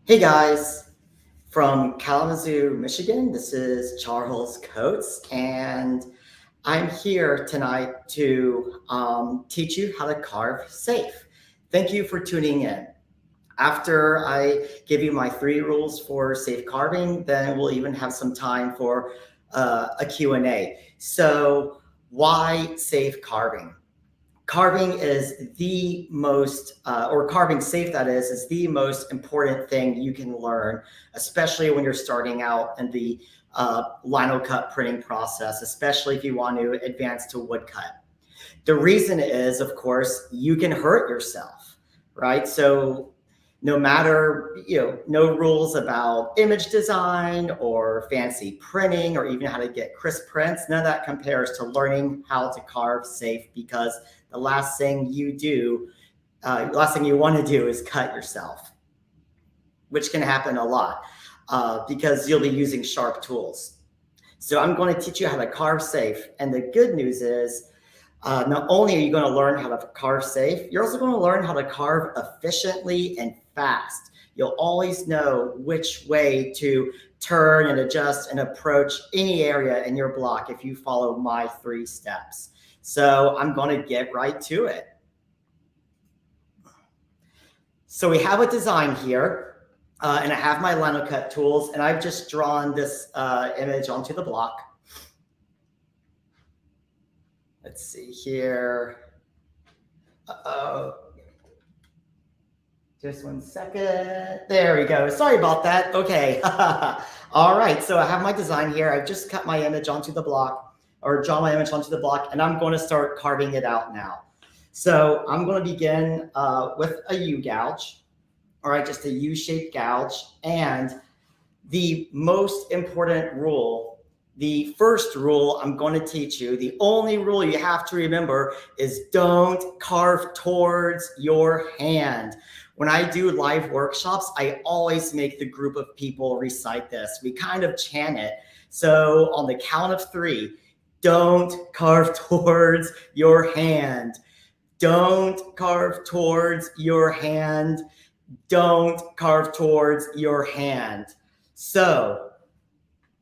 Hey guys, from Kalamazoo, Michigan, this is Charles Coates, and I'm here tonight to teach you how to carve safe. Thank you for tuning in. After I give you my 3 rules for safe carving, then we'll even have some time for a Q&A. So why safe carving? Carving is the most, or carving safe, that is the most important thing you can learn, especially when you're starting out in the lino cut printing process, especially if you want to advance to woodcut. The reason is, of course, you can hurt yourself, right? So no matter, no rules about image design or fancy printing or even how to get crisp prints, none of that compares to learning how to carve safe, because the last thing you want to do is cut yourself, which can happen a lot because you'll be using sharp tools. So I'm going to teach you how to carve safe. And the good news is, not only are you going to learn how to carve safe, you're also going to learn how to carve efficiently and fast. You'll always know which way to turn and adjust and approach any area in your block if you follow my 3 steps. So I'm going to get right to it. So we have a design here, and I have my lino cut tools, and I've just drawn this image onto the block. Let's see here. Just 1 second. There we go. Sorry about that. Okay. All right. So I have my design here. I've just cut my image onto the block, or draw my image onto the block, and I'm going to start carving it out now. So I'm going to begin with a U-gouge. All right, just a U-shaped gouge. And the most important rule, the first rule I'm going to teach you, the only rule you have to remember, is don't carve towards your hand. When I do live workshops, I always make the group of people recite this. We kind of chant it. So on the count of 3, don't carve towards your hand. Don't carve towards your hand. Don't carve towards your hand. So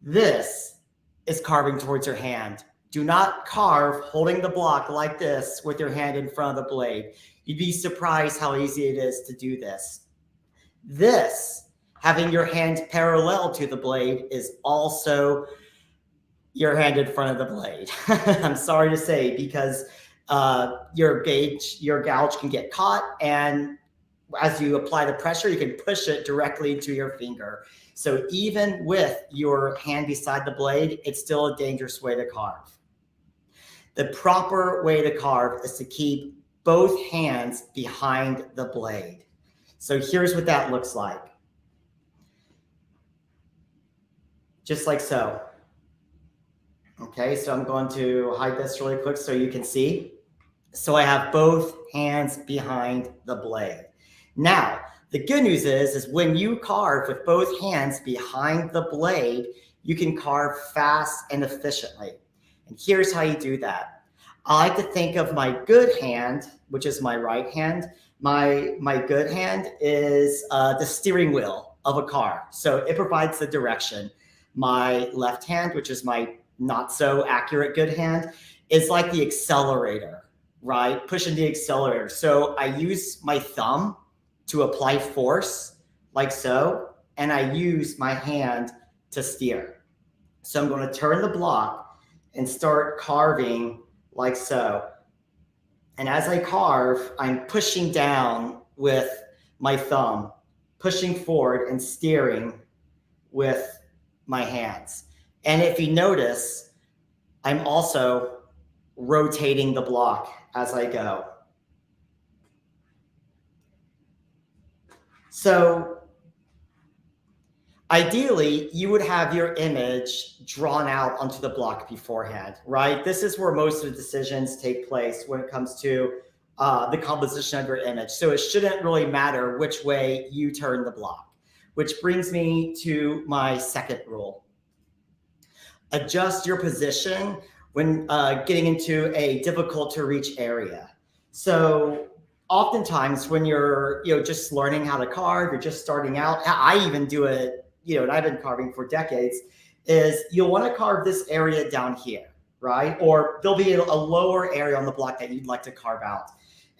this is carving towards your hand. Do not carve holding the block like this with your hand in front of the blade. You'd be surprised how easy it is to do this. This, having your hand parallel to the blade, is also your hand in front of the blade. I'm sorry to say, because your gouge can get caught, and as you apply the pressure, you can push it directly to your finger. So even with your hand beside the blade, it's still a dangerous way to carve. The proper way to carve is to keep both hands behind the blade. So here's what that looks like. Just like so. Okay, so I'm going to hide this really quick so you can see. So I have both hands behind the blade. Now, the good news is when you carve with both hands behind the blade, you can carve fast and efficiently. And here's how you do that. I like to think of my good hand, which is my right hand. My good hand is the steering wheel of a car. So it provides the direction. My left hand, which is my not so accurate good hand, is like the accelerator, right? Pushing the accelerator. So I use my thumb to apply force, like so, and I use my hand to steer. So I'm going to turn the block and start carving like so. And as I carve, I'm pushing down with my thumb, pushing forward and steering with my hands. And if you notice, I'm also rotating the block as I go. So ideally, you would have your image drawn out onto the block beforehand, right? This is where most of the decisions take place when it comes to the composition of your image. So it shouldn't really matter which way you turn the block, which brings me to my second rule. Adjust your position when getting into a difficult to reach area. So oftentimes when you're, just learning how to carve, you're just starting out. I even do it, and I've been carving for decades, is you'll want to carve this area down here, right? Or there'll be a lower area on the block that you'd like to carve out.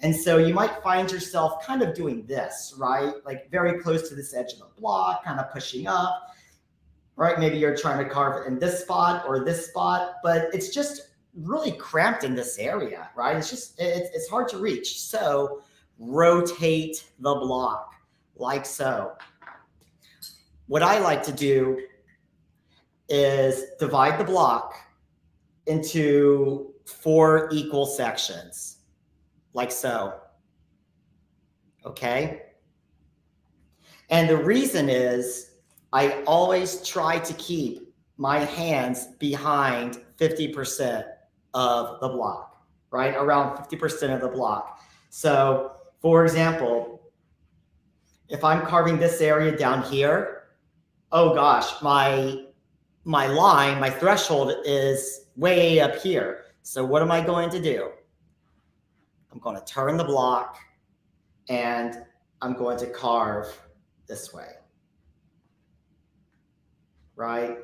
And so you might find yourself kind of doing this, right? Like very close to this edge of the block, kind of pushing up, right? Maybe you're trying to carve in this spot or this spot, but it's just really cramped in this area, right? It's hard to reach. So rotate the block like so. What I like to do is divide the block into 4 equal sections, like so. Okay. And the reason is I always try to keep my hands behind 50% of the block, right? Around 50% of the block. So for example, if I'm carving this area down here, oh gosh, my line, my threshold is way up here. So what am I going to do? I'm going to turn the block and I'm going to carve this way, right?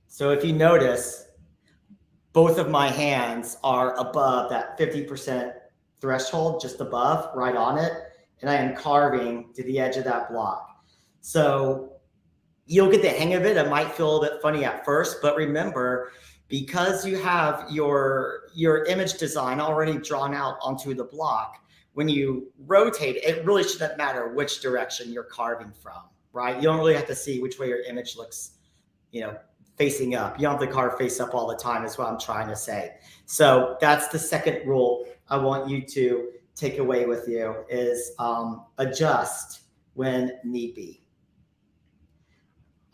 So if you notice, both of my hands are above that 50% threshold, just above, right on it, and I am carving to the edge of that block. So you'll get the hang of it. It might feel a bit funny at first, but remember, because you have your image design already drawn out onto the block, when you rotate, it really shouldn't matter which direction you're carving from, right? You don't really have to see which way your image looks, facing up. You don't have to carve face up all the time, is what I'm trying to say. So that's the second rule I want you to take away with you, is adjust when need be.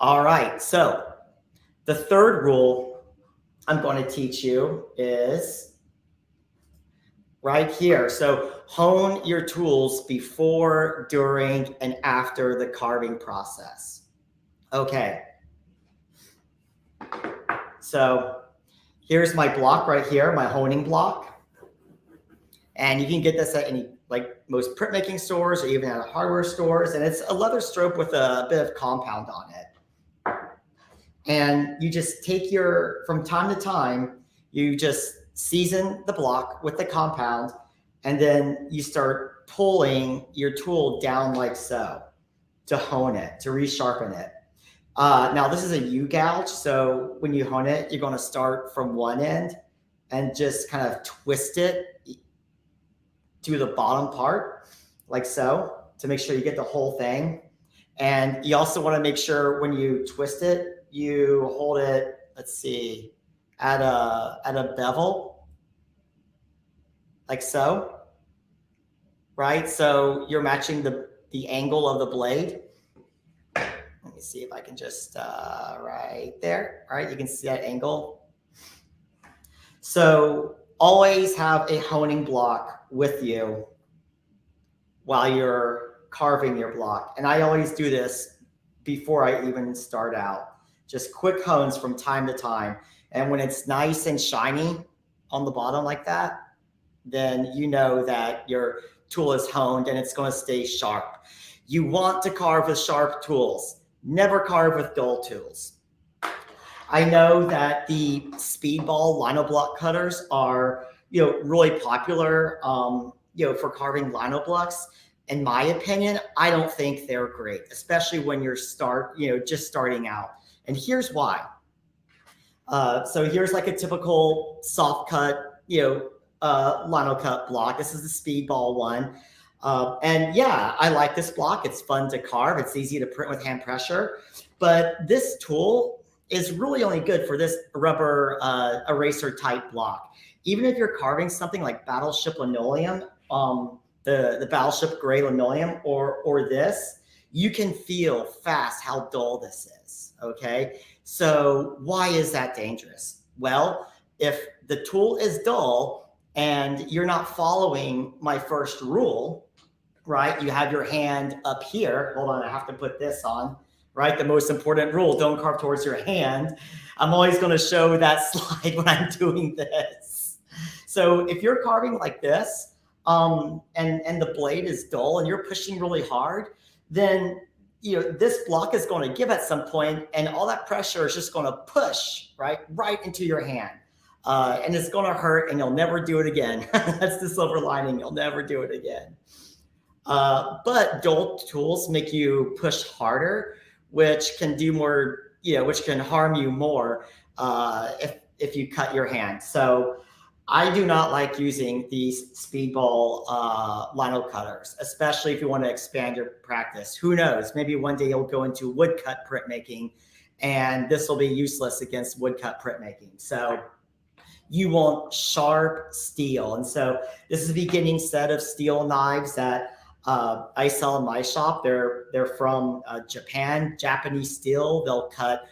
All right, so the third rule I'm going to teach you is right here. So hone your tools before, during, and after the carving process. Okay. So here's my block right here, my honing block. And you can get this at any, like most printmaking stores or even at hardware stores. And it's a leather stroke with a bit of compound on it. And you just take from time to time, you just season the block with the compound, and then you start pulling your tool down like so to hone it, to resharpen it. Now this is a U-gouge, so when you hone it, you're going to start from one end and just kind of twist it to the bottom part, like so, to make sure you get the whole thing. And you also want to make sure when you twist it, you hold it, let's see, at a bevel, like so, right? So you're matching the angle of the blade. Let me see if I can just, right there, all right? You can see that angle. So always have a honing block with you while you're carving your block. And I always do this before I even start out. Just quick hones from time to time. And when it's nice and shiny on the bottom like that, then you know that your tool is honed and it's going to stay sharp. You want to carve with sharp tools. Never carve with dull tools. I know that the speedball lino block cutters are, really popular, for carving lino blocks. In my opinion, I don't think they're great, especially when you're just starting out. And here's why. So here's like a typical soft cut, lino cut block. This is the speedball one. And yeah, I like this block. It's fun to carve. It's easy to print with hand pressure. But this tool is really only good for this rubber eraser type block. Even if you're carving something like Battleship linoleum, the Battleship gray linoleum or this, you can feel fast how dull this is, okay? So why is that dangerous? Well, if the tool is dull and you're not following my first rule, right? You have your hand up here. Hold on, I have to put this on, right? The most important rule, don't carve towards your hand. I'm always gonna show that slide when I'm doing this. So if you're carving like this, and the blade is dull and you're pushing really hard, then this block is going to give at some point, and all that pressure is just going to push right into your hand. And it's going to hurt, and you'll never do it again. That's the silver lining. You'll never do it again. But dull tools make you push harder, which can do more, which can harm you more if you cut your hand. So I do not like using these speedball lino cutters, especially if you want to expand your practice. Who knows? Maybe one day you'll go into woodcut printmaking, and this will be useless against woodcut printmaking. So you want sharp steel. And so this is a beginning set of steel knives that I sell in my shop. They're from Japan, Japanese steel. They'll cut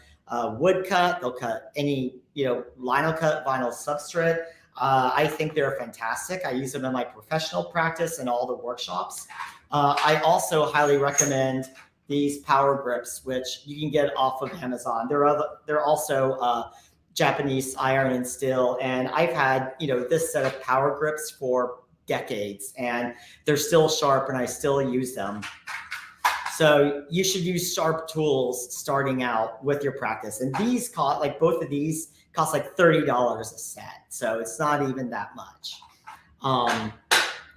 woodcut. They'll cut any lino cut vinyl substrate. I think they're fantastic. I use them in my professional practice and all the workshops. I also highly recommend these power grips, which you can get off of Amazon. They're also Japanese iron and steel, and I've had this set of power grips for decades, and they're still sharp, and I still use them. So you should use sharp tools starting out with your practice, and these cost, like both of these cost like $30 a set, so it's not even that much. I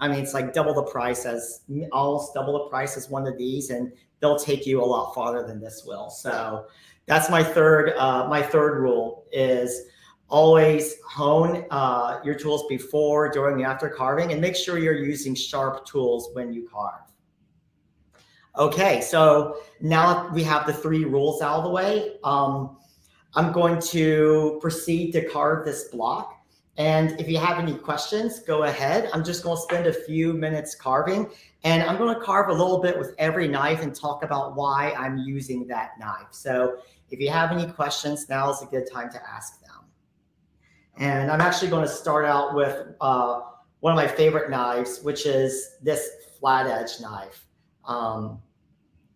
mean, it's like almost double the price as one of these, and they'll take you a lot farther than this will. So that's my third rule is always hone your tools before, during, and after carving, and make sure you're using sharp tools when you carve. Okay, so now we have the 3 rules out of the way. I'm going to proceed to carve this block. And if you have any questions, go ahead. I'm just going to spend a few minutes carving, and I'm going to carve a little bit with every knife and talk about why I'm using that knife. So if you have any questions, now is a good time to ask them. And I'm actually going to start out with one of my favorite knives, which is this flat edge knife.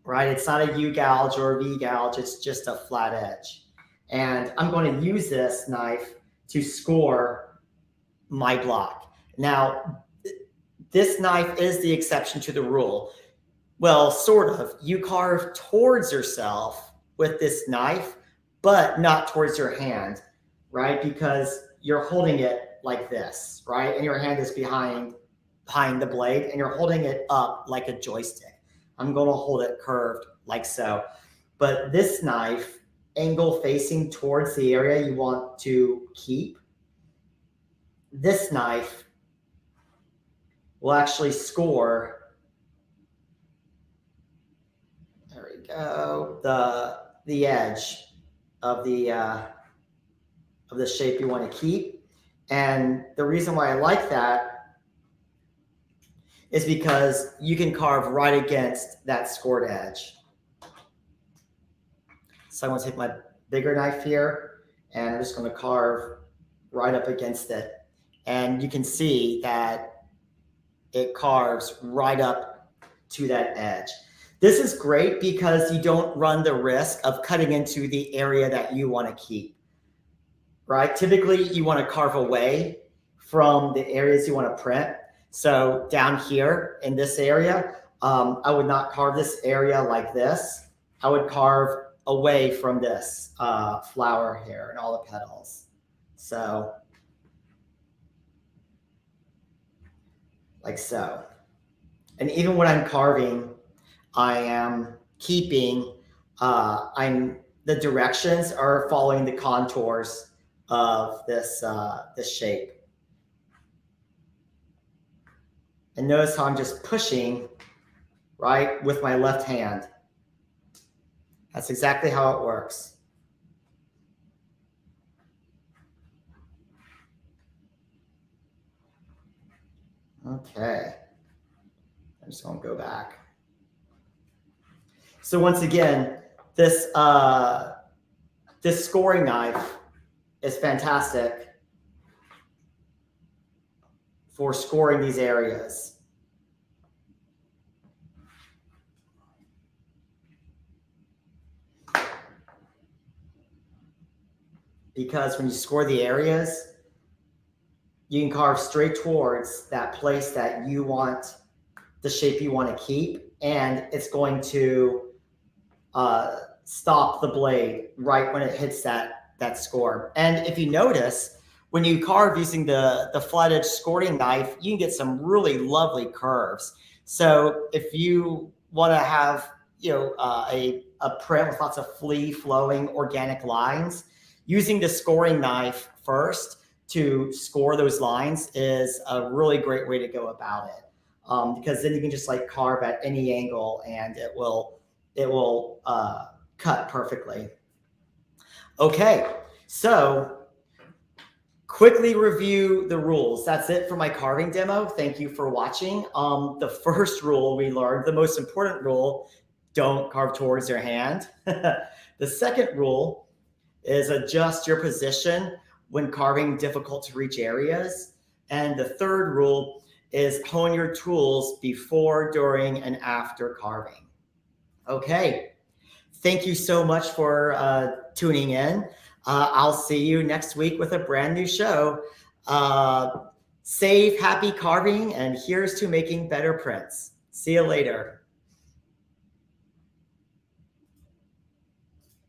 Right? It's not a U gouge or a V gouge. It's just a flat edge. And I'm going to use this knife to score my block. Now, this knife is the exception to the rule. Well, sort of. You carve towards yourself with this knife, but not towards your hand, right? Because you're holding it like this, right? And your hand is behind the blade, and you're holding it up like a joystick. I'm going to hold it curved like so. But this knife, angle facing towards the area you want to keep, this knife will actually score, there we go, the edge of the shape you want to keep. And the reason why I like that is because you can carve right against that scored edge. So I'm going to take my bigger knife here, and I'm just going to carve right up against it. And you can see that it carves right up to that edge. This is great because you don't run the risk of cutting into the area that you want to keep, right? Typically, you want to carve away from the areas you want to print. So down here in this area, I would not carve this area like this. I would carve away from this flower here and all the petals. So like so. And even when I'm carving, I am keeping, the directions are following the contours of this shape. And notice how I'm just pushing, right, with my left hand. That's exactly how it works. Okay. I'm just going to go back. So once again, this scoring knife is fantastic for scoring these areas. Because when you score the areas, you can carve straight towards that place that you want, the shape you want to keep, and it's going to stop the blade right when it hits that score. And if you notice, when you carve using the flat edge scoring knife, you can get some really lovely curves. So if you want to have a print with lots of free flowing organic lines, using the scoring knife first to score those lines is a really great way to go about it, because then you can just like carve at any angle and it will cut perfectly. Okay, so quickly review the rules. That's it for my carving demo. Thank you for watching. The first rule we learned, the most important rule, don't carve towards your hand. The second rule is adjust your position when carving difficult to reach areas. And the third rule is hone your tools before, during, and after carving. Okay, thank you so much for tuning in. I'll see you next week with a brand new show. Safe, happy carving, and here's to making better prints. See you later.